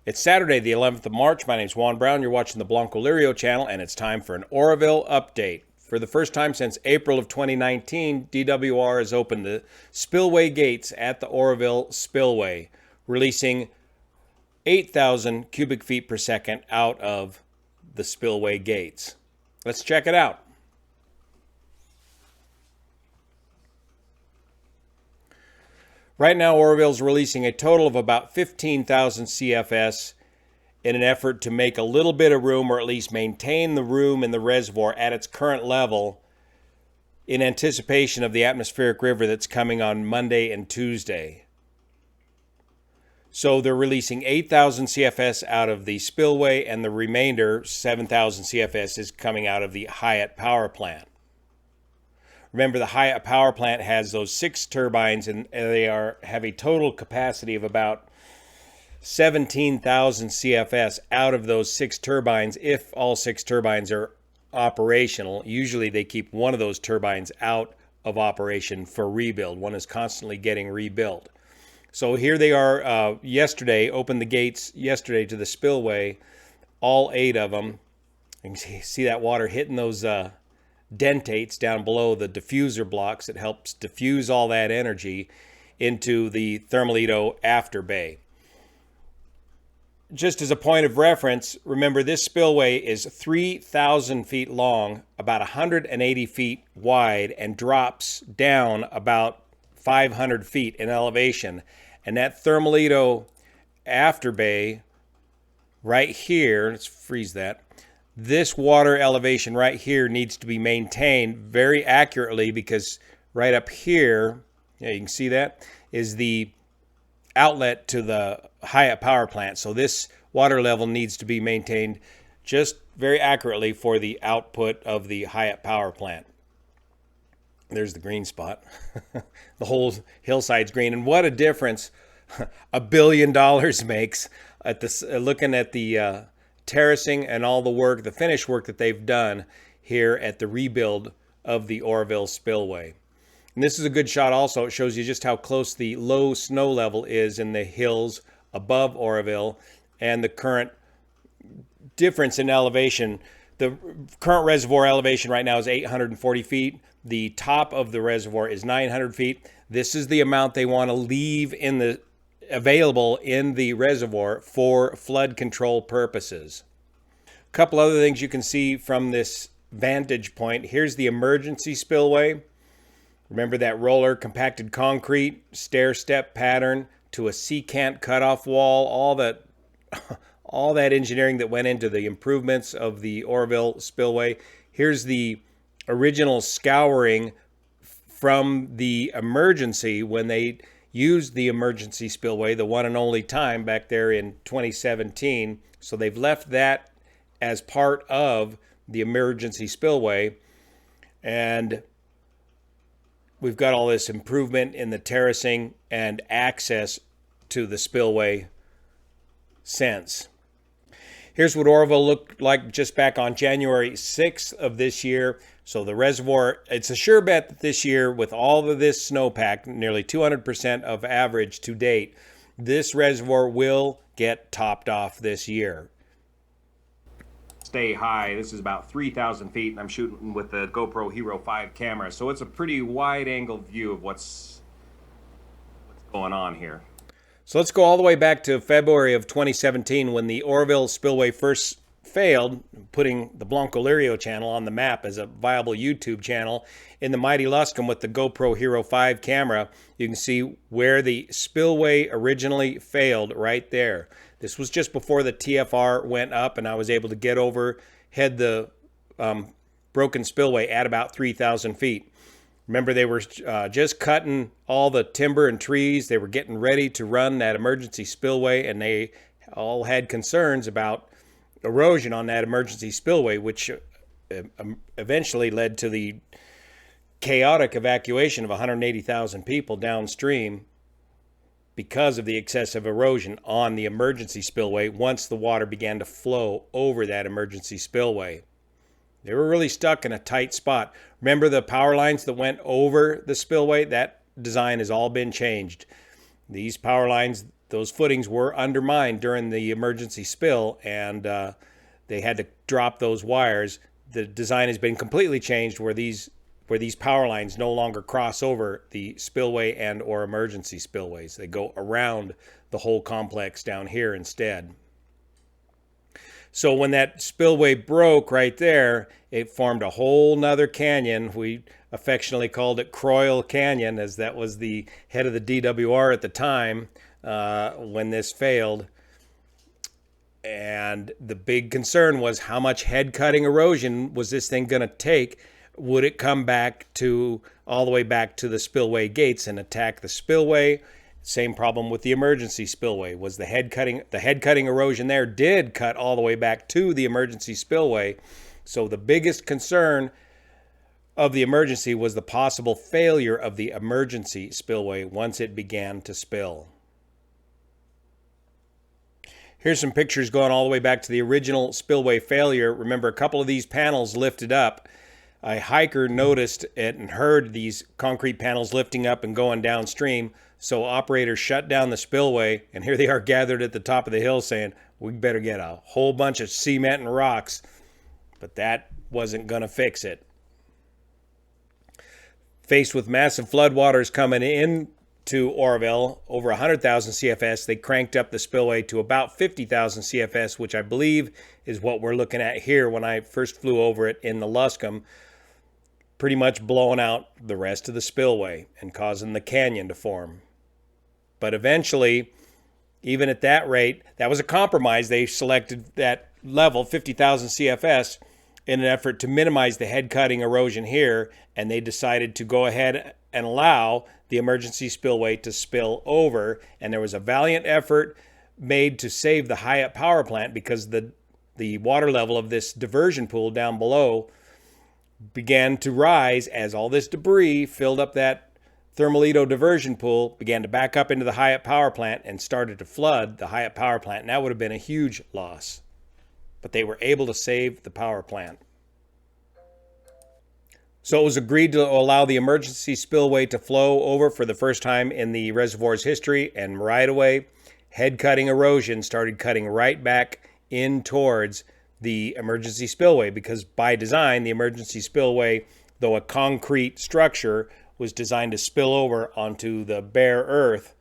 It's Saturday, the 11th of March. My name is Juan Brown. You're watching the Blanco Lirio channel, and it's time for an Oroville update. For the first time since April of 2019, DWR has opened the Spillway gates at the Oroville Spillway, releasing 8,000 cubic feet per second out of the Spillway gates. Let's check it out. Right now, Oroville is releasing a total of about 15,000 CFS in an effort to make a little bit of room, or at least maintain the room in the reservoir at its current level in anticipation of the atmospheric river that's coming on Monday and Tuesday. So they're releasing 8,000 CFS out of the Spillway, and the remainder, 7,000 CFS, is coming out of the Hyatt power plant. Remember, the Hyatt power plant has those 6 turbines, and they have a total capacity of about 17,000 CFS out of those 6 turbines if all 6 turbines are operational. Usually they keep one of those turbines out of operation for rebuild. One is constantly getting rebuilt. So here they are yesterday, opened the gates yesterday to the Spillway, all 8 of them. You can see that water hitting those dentates down below the diffuser blocks. It helps diffuse all that energy into the Thermalito after bay. Just as a point of reference, remember this spillway is 3,000 feet long, about 180 feet wide, and drops down about 500 feet in elevation. And that Thermalito after bay right here, let's freeze that. This water elevation right here needs to be maintained very accurately, because right up here, yeah, you can see that, is the outlet to the Hyatt power plant. So this water level needs to be maintained just very accurately for the output of the Hyatt power plant. There's the green spot. The whole hillside's green. And what a difference $1 billion makes at this, looking at the terracing and all the work, the finish work that they've done here at the rebuild of the Oroville Spillway. And this is a good shot also. It shows you just how close the low snow level is in the hills above Oroville and the current difference in elevation. The current reservoir elevation right now is 840 feet. The top of the reservoir is 900 feet. This is the amount they want to leave in the available in the reservoir for flood control purposes. A couple other things you can see from this vantage point. Here's the emergency spillway. Remember that roller compacted concrete stair step pattern to a secant cutoff wall, all that engineering that went into the improvements of the Oroville spillway. Here's the original scouring from the emergency when they used the emergency spillway, the one and only time back there in 2017. So they've left that as part of the emergency spillway, and we've got all this improvement in the terracing and access to the spillway since. Here's what Oroville looked like just back on January 6th of this year. So the reservoir, it's a sure bet that this year, with all of this snowpack, nearly 200% of average to date, this reservoir will get topped off this year. Stay high. This is about 3,000 feet, and I'm shooting with the GoPro Hero 5 camera. So it's a pretty wide angle view of what's going on here. So let's go all the way back to February of 2017 when the Oroville Spillway first failed, putting the Blanco Lirio channel on the map as a viable YouTube channel. In the Mighty Luscombe with the GoPro Hero 5 camera, you can see where the spillway originally failed right there. This was just before the TFR went up, and I was able to get overhead the broken spillway at about 3,000 feet. Remember, they were just cutting all the timber and trees. They were getting ready to run that emergency spillway, and they all had concerns about erosion on that emergency spillway, which eventually led to the chaotic evacuation of 180,000 people downstream because of the excessive erosion on the emergency spillway once the water began to flow over that emergency spillway. They were really stuck in a tight spot. Remember the power lines that went over the spillway? That design has all been changed. These power lines those footings were undermined during the emergency spill, and they had to drop those wires. The design has been completely changed where these power lines no longer cross over the spillway and or emergency spillways. They go around the whole complex down here instead. So when that spillway broke right there, it formed a whole nother canyon. We affectionately called it Croyle Canyon, as that was the head of the DWR at the time when this failed. And the big concern was how much head cutting erosion was this thing going to take? Would it come back to all the way back to the spillway gates and attack the spillway? Same problem with the emergency spillway. Was the head cutting erosion there did cut all the way back to the emergency spillway. So the biggest concern of the emergency was the possible failure of the emergency spillway once it began to spill. Here's some pictures going all the way back to the original spillway failure. Remember, a couple of these panels lifted up. A hiker noticed it and heard these concrete panels lifting up and going downstream. So operators shut down the spillway, and here they are gathered at the top of the hill saying, we better get a whole bunch of cement and rocks. But that wasn't going to fix it. Faced with massive floodwaters coming in to Oroville, over 100,000 CFS, they cranked up the spillway to about 50,000 CFS, which I believe is what we're looking at here when I first flew over it in the Luscombe, pretty much blowing out the rest of the spillway and causing the canyon to form. But eventually, even at that rate, that was a compromise. They selected that level, 50,000 CFS, in an effort to minimize the head cutting erosion here, and they decided to go ahead and allow the emergency spillway to spill over. And there was a valiant effort made to save the Hyatt power plant because the water level of this diversion pool down below began to rise as all this debris filled up that Thermalito diversion pool, began to back up into the Hyatt power plant and started to flood the Hyatt power plant. And that would have been a huge loss. But they were able to save the power plant. So it was agreed to allow the emergency spillway to flow over for the first time in the reservoir's history, and right away, head cutting erosion started cutting right back in towards the emergency spillway, because by design, the emergency spillway, though a concrete structure, was designed to spill over onto the bare earth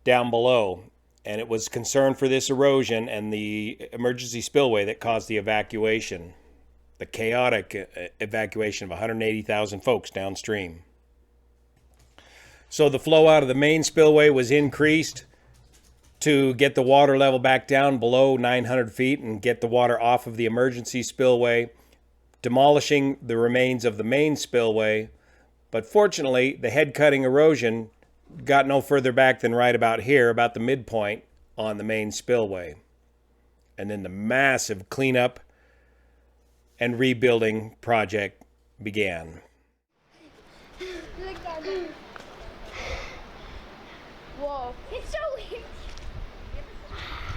down below. And it was concern for this erosion and the emergency spillway that caused the evacuation, the chaotic evacuation of 180,000 folks downstream. So the flow out of the main spillway was increased to get the water level back down below 900 feet and get the water off of the emergency spillway, demolishing the remains of the main spillway. But fortunately, the head cutting erosion got no further back than right about here, about the midpoint on the main spillway. And then the massive cleanup and rebuilding project began. Whoa, it's so weird.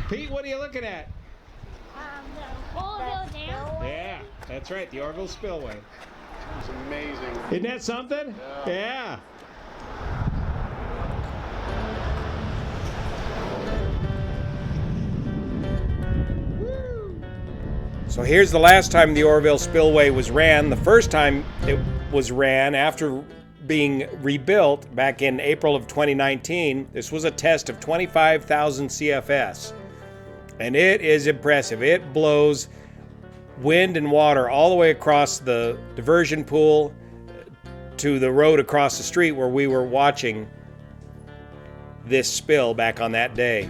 Pete, what are you looking at? The Oroville Dam. Yeah, that's right, the Oroville Spillway. It's amazing. Isn't that something? Yeah. So here's the last time the Oroville Spillway was ran. The first time it was ran after being rebuilt back in April of 2019. This was a test of 25,000 CFS. And it is impressive. It blows wind and water all the way across the diversion pool to the road across the street where we were watching this spill back on that day.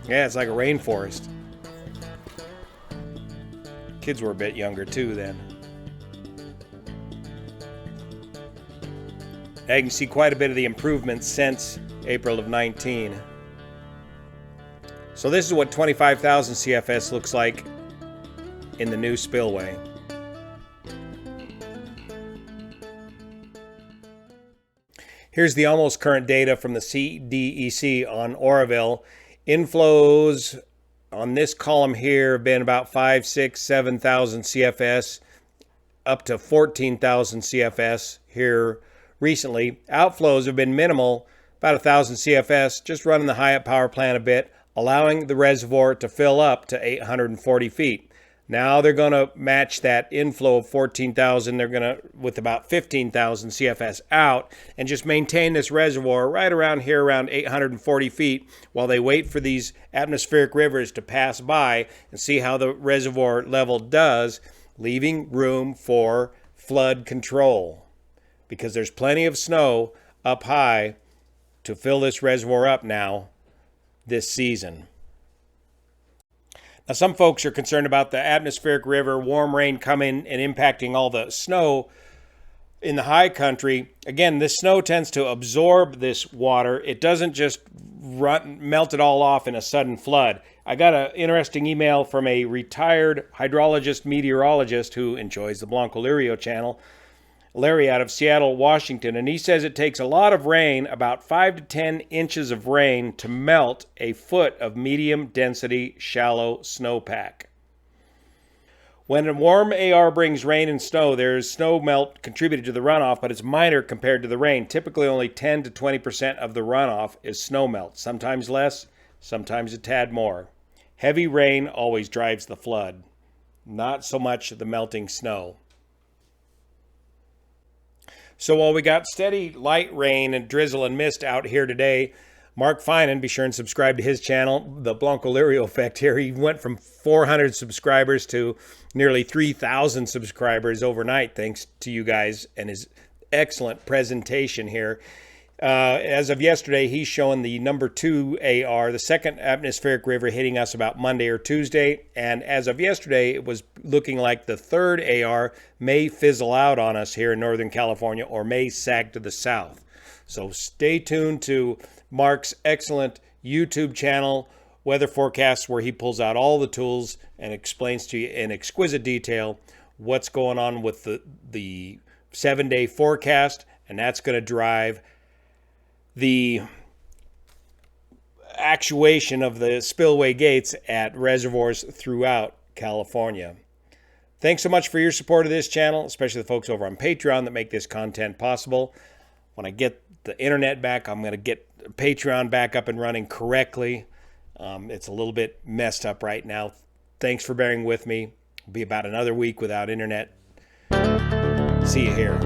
Yeah, it's like a rainforest. Kids were a bit younger too then. Now you can see quite a bit of the improvements since April of 19. So this is what 25,000 CFS looks like in the new spillway. Here's the almost current data from the CDEC on Oroville. Inflows on this column here have been about 5, 6, 7,000 CFS, up to 14,000 CFS here recently. Outflows have been minimal, about 1,000 CFS, just running the Hyatt power plant a bit, allowing the reservoir to fill up to 840 feet. Now they're going to match that inflow of 14,000. They're going to, with about 15,000 CFS out, and just maintain this reservoir right around here, around 840 feet, while they wait for these atmospheric rivers to pass by and see how the reservoir level does, leaving room for flood control. Because there's plenty of snow up high to fill this reservoir up now this season. Now, some folks are concerned about the atmospheric river, warm rain coming and impacting all the snow in the high country. Again, this snow tends to absorb this water. It doesn't just melt it all off in a sudden flood. I got an interesting email from a retired hydrologist, meteorologist who enjoys the Blanco Lirio channel, Larry out of Seattle, Washington, and he says it takes a lot of rain, about 5 to 10 inches of rain, to melt a foot of medium density shallow snowpack. When a warm AR brings rain and snow, there's snow melt contributed to the runoff, but it's minor compared to the rain. Typically only 10 to 20% of the runoff is snow melt, sometimes less, sometimes a tad more. Heavy rain always drives the flood, not so much the melting snow. So while we got steady light rain and drizzle and mist out here today, Mark Finan, be sure and subscribe to his channel, The Blanco Lirio Effect here. He went from 400 subscribers to nearly 3,000 subscribers overnight, thanks to you guys and his excellent presentation here. As of yesterday, he's showing the number 2 AR, the second atmospheric river, hitting us about Monday or Tuesday. And as of yesterday, it was looking like the third AR may fizzle out on us here in Northern California or may sag to the south. So stay tuned to Mark's excellent YouTube channel, Weather Forecasts, where he pulls out all the tools and explains to you in exquisite detail what's going on with the 7-day forecast. And that's going to drive the actuation of the spillway gates at reservoirs throughout California. Thanks so much for your support of this channel, especially the folks over on Patreon that make this content possible. When I get the internet back, I'm going to get Patreon back up and running correctly. It's a little bit messed up right now. Thanks for bearing with me. It'll be about another week without internet. See you here.